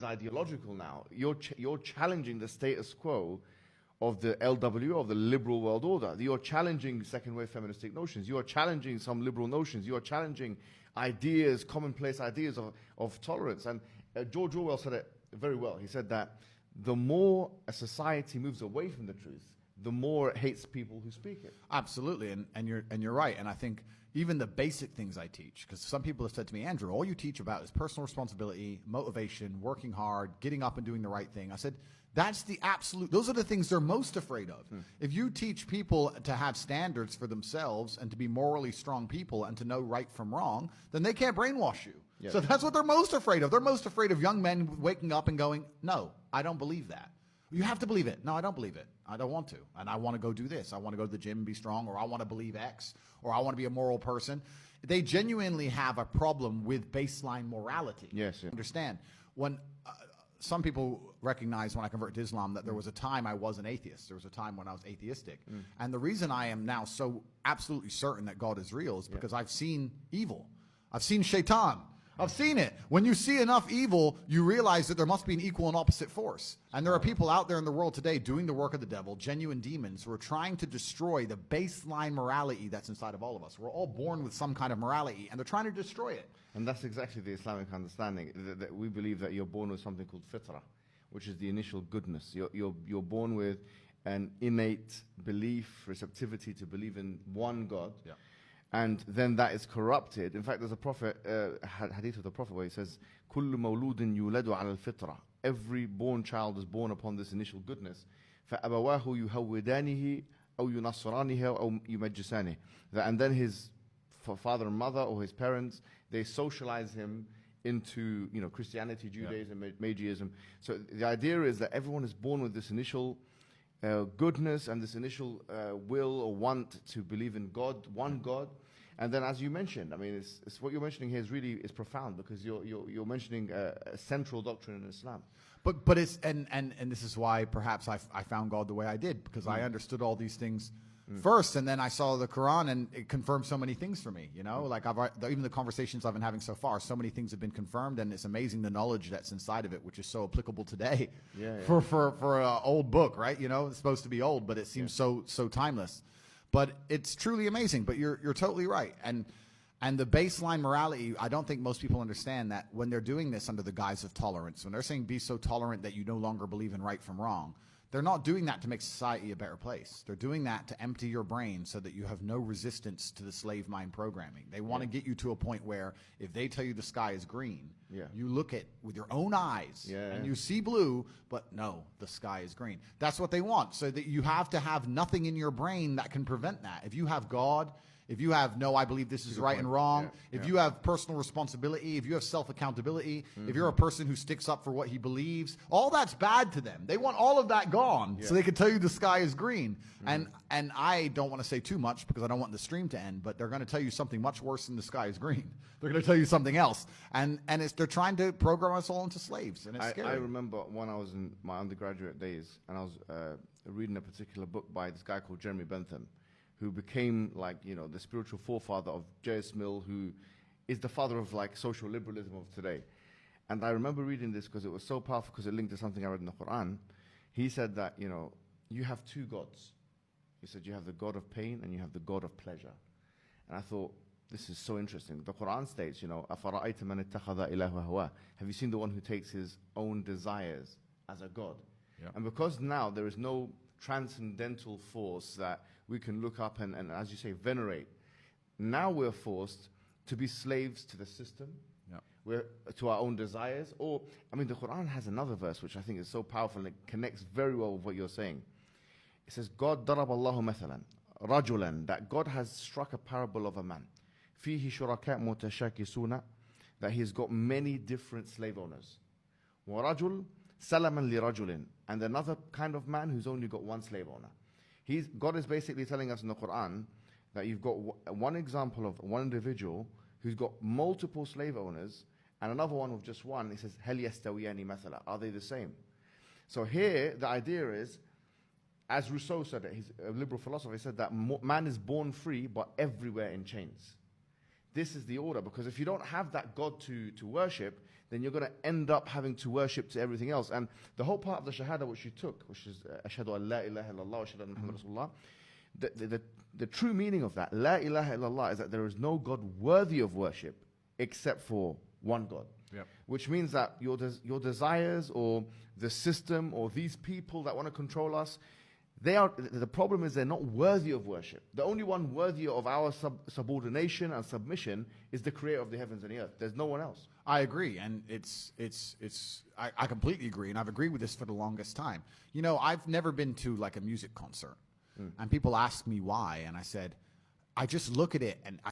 ideological now. You're challenging the status quo of the LW, of the liberal world order. You're challenging second wave feministic notions. You are challenging some liberal notions. You are challenging ideas, commonplace ideas of tolerance. And George Orwell said it very well. He said that the more a society moves away from the truth, the more it hates people who speak it. Absolutely, and you're right. And I think even the basic things I teach, because some people have said to me, Andrew, all you teach about is personal responsibility, motivation, working hard, getting up and doing the right thing. I said, that's the absolute, those are the things they're most afraid of. If you teach people to have standards for themselves and to be morally strong people and to know right from wrong, then they can't brainwash you. Yeah. So that's what they're most afraid of. They're most afraid of young men waking up and going, no, I don't believe that. You have to believe it. No, I don't believe it. I don't want to. And I want to go do this. I want to go to the gym and be strong, or I want to believe X, or I want to be a moral person. They genuinely have a problem with baseline morality. Yes. Yeah. Understand? When some people recognize when I converted to Islam that there was a time I was an atheist. There was a time when I was atheistic. And the reason I am now so absolutely certain that God is real is because I've seen evil. I've seen shaitan. I've seen it. When you see enough evil, you realize that there must be an equal and opposite force. And there are people out there in the world today doing the work of the devil, genuine demons, who are trying to destroy the baseline morality that's inside of all of us. We're all born with some kind of morality, and they're trying to destroy it. And that's exactly the Islamic understanding, that we believe that you're born with something called fitrah, which is the initial goodness. You're born with an innate belief, receptivity to believe in one God. Yeah. And then that is corrupted. In fact, there's a prophet, hadith of the Prophet, where he says, كُلُّ مَوْلُودٍ يُولَدُ عَلَى الْفِطْرَةِ. Every born child is born upon this initial goodness. فَأَبَوَاهُ يُهَوِّدَانِهِ أَوْ يُنَصِّرَانِهِ أَوْ يُمَجِّسَانِهِ. And then his father and mother, or his parents, they socialize him into Christianity, Judaism, Magiism. So the idea is that everyone is born with this initial goodness and this initial will or want to believe in God, one God. And then, as you mentioned, I mean, it's what you're mentioning here is profound, because you're mentioning a central doctrine in Islam. But it's and this is why perhaps I found God the way I did, because I understood all these things first, and then I saw the Quran, and it confirmed so many things for me. Like even the conversations I've been having so far, so many things have been confirmed, and it's amazing the knowledge that's inside of it, which is so applicable today. For an old book, right? It's supposed to be old, but it seems so timeless. But it's truly amazing. But you're totally right. And the baseline morality, I don't think most people understand that when they're doing this under the guise of tolerance, when they're saying be so tolerant that you no longer believe in right from wrong, they're not doing that to make society a better place. They're doing that to empty your brain so that you have no resistance to the slave mind programming. They want to get you to a point where if they tell you the sky is green, you look at with your own eyes and you see blue, but no, the sky is green. That's what they want, so that you have to have nothing in your brain that can prevent that. If you have God, if you have, no, I believe this is right and wrong, if you have personal responsibility, if you have self-accountability, if you're a person who sticks up for what he believes, all that's bad to them. They want all of that gone so they can tell you the sky is green. And I don't want to say too much because I don't want the stream to end, but they're going to tell you something much worse than the sky is green. They're going to tell you something else. And they're trying to program us all into slaves, and it's scary. I remember when I was in my undergraduate days, and I was reading a particular book by this guy called Jeremy Bentham, who became the spiritual forefather of J.S. Mill, who is the father of social liberalism of today. And I remember reading this because it was so powerful, because it linked to something I read in the Quran. He said that, you have two gods. He said you have the God of pain and you have the God of pleasure. And I thought, this is so interesting. The Quran states, أَفَرَأَيْتَ مَنِ اتَّخَذَ إِلَهُ هَوَاهُ. Have you seen the one who takes his own desires as a God? Yeah. And because now there is no transcendental force that we can look up and, as you say, venerate, now we're forced to be slaves to the system, we're to our own desires. Or, the Quran has another verse which I think is so powerful, and it connects very well with what you're saying. It says, God ضرب الله مثلا رجلا, that God has struck a parable of a man, فيه شركاء متشاكسون, that he's got many different slave owners. ورجل سلما لرجل, and another kind of man who's only got one slave owner. God is basically telling us in the Quran that you've got one example of one individual who's got multiple slave owners, and another one with just one. He says, هل يستويان مثلا, are they the same? So here the idea is, as Rousseau said it, he's a liberal philosopher, he said that man is born free but everywhere in chains. This is the order, because if you don't have that God to worship, then you're going to end up having to worship to everything else. And the whole part of the Shahada which you took, which is Ashhadu an la ilaha illallah wa ashhadu anna Muhammad Rasulullah, the true meaning of that, La ilaha illallah, is that there is no God worthy of worship except for one God. Yep. Which means that your desires or the system or these people that want to control us, the problem is they're not worthy of worship. The only one worthy of our subordination and submission is the creator of the heavens and the earth. There's no one else. I agree, and I completely agree, and I've agreed with this for the longest time. You know, I've never been to like a music concert, and people ask me why, and I said, I just look at it and I